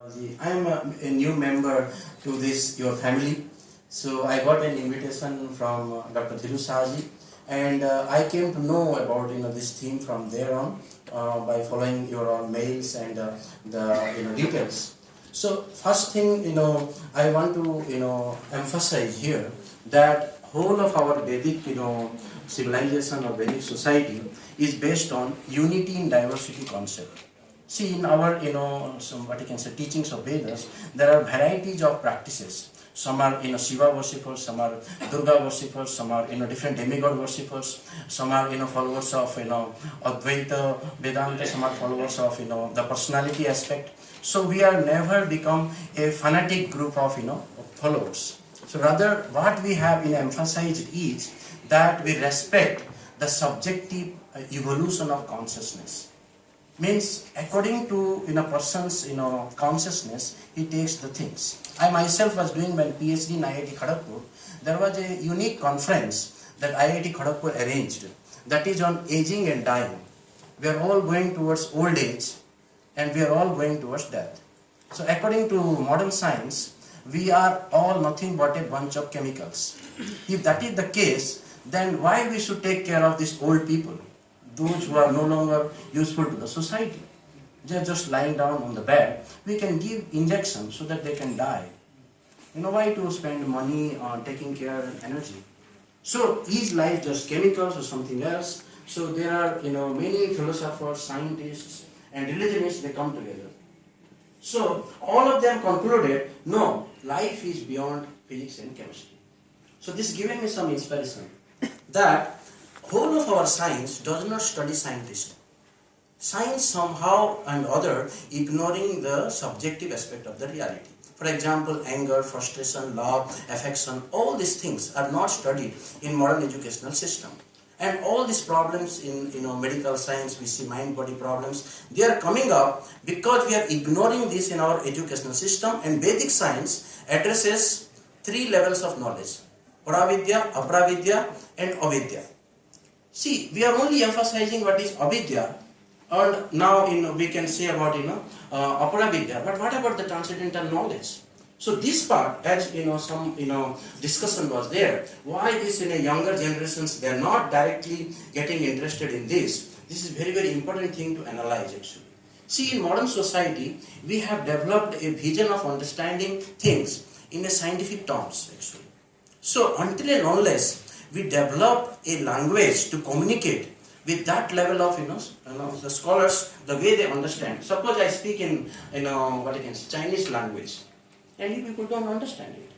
I am a new member to this your family, so I got an invitation from Dr. Thiru Sahaji, and I came to know about this theme from there on by following your mails and the details. So first thing I want to emphasize here that whole of our Vedic civilization or Vedic society is based on unity in diversity concept. See, in our, some what you can say, teachings of Vedas, there are varieties of practices. Some are, Shiva worshippers, some are Durga worshippers, some are, different demigod worshippers, some are, followers of, Advaita, Vedanta, some are followers of, the personality aspect. So we are never become a fanatic group of, followers. So rather, what we have emphasized is that we respect the subjective evolution of consciousness. Means according to a person's consciousness, he takes the things. I myself was doing my PhD in IIT Kharagpur. There was a unique conference that IIT Kharagpur arranged. That is on aging and dying. We are all going towards old age, and we are all going towards death. So according to modern science, we are all nothing but a bunch of chemicals. If that is the case, then why we should take care of these old people? Those who are no longer useful to the society. They are just lying down on the bed. We can give injections so that they can die. Why to spend money on taking care and energy? So is life just chemicals or something else? So there are many philosophers, scientists and religionists, they come together. So all of them concluded, no, life is beyond physics and chemistry. So this is giving me some inspiration that whole of our science does not study scientists. Science somehow and other ignoring the subjective aspect of the reality. For example, anger, frustration, love, affection, all these things are not studied in modern educational system. And all these problems in medical science, we see mind-body problems, they are coming up because we are ignoring this in our educational system, and Vedic science addresses 3 levels of knowledge: Paravidya, Apravidya and Avidya. See, we are only emphasizing what is avidya, and now we can say about aparavidya. But what about the transcendental knowledge? So this part, as some discussion was there. Why this in a younger generations they are not directly getting interested in this? This is very very important thing to analyze actually. See, in modern society we have developed a vision of understanding things in a scientific terms actually. So until and unless we develop a language to communicate with that level of the scholars, the way they understand. Suppose I speak in what I can say, Chinese language, and you people don't understand it,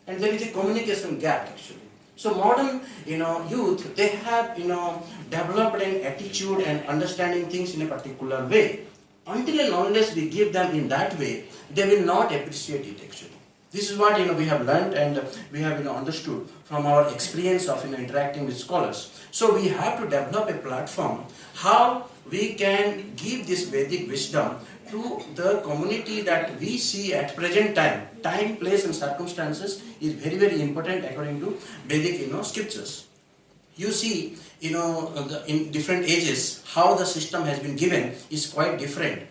and there is a communication gap actually. So modern youth, they have developed an attitude and understanding things in a particular way. Until and unless we give them in that way, they will not appreciate it actually. This is what we have learned and we have understood from our experience of interacting with scholars. So we have to develop a platform how we can give this Vedic wisdom to the community that we see at present time. Time, place and circumstances is very very important according to Vedic scriptures. You see in different ages how the system has been given is quite different.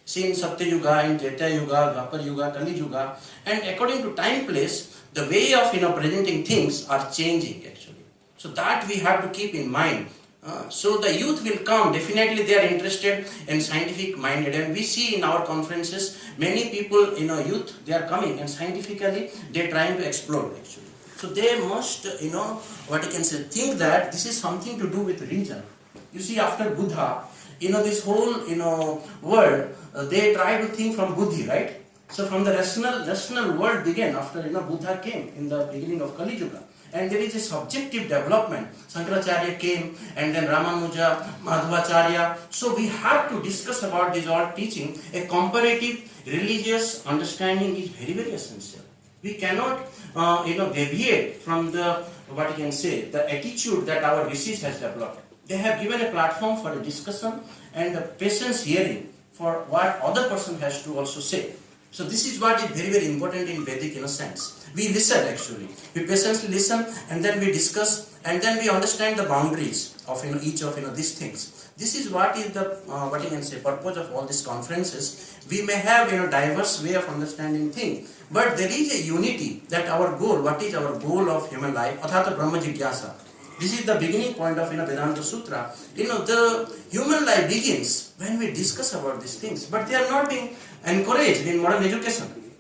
See, in Satya Yuga, in Treta Yuga, Dwapar Yuga, Kali Yuga, and according to time place, the way of presenting things are changing actually. So that we have to keep in mind. So the youth will come, definitely they are interested in scientific minded, and we see in our conferences many people youth, they are coming and scientifically they are trying to explore actually. So they must what I can say, think that this is something to do with reason. You see, after Buddha, this whole world, they try to think from buddhi, right? So from the rational world began after Buddha came in the beginning of Kali Yuga, and there is a subjective development. Shankaracharya came, and then Ramanuja, Madhvacharya. So we have to discuss about this all teaching. A comparative religious understanding is very very essential. We cannot deviate from the what you can say, the attitude that our rishis has developed. They have given a platform for a discussion and a patience hearing for what other person has to also say. So this is what is very very important in Vedic sense. We listen actually. We patiently listen, and then we discuss, and then we understand the boundaries of each of these things. This is what is the what you can say purpose of all these conferences. We may have diverse way of understanding things, but there is a unity that our goal. What is our goal of human life? Athata Brahma Jigyasa. This is the beginning point of Vedanta Sutra. The human life begins when we discuss about these things, but they are not being encouraged in modern education.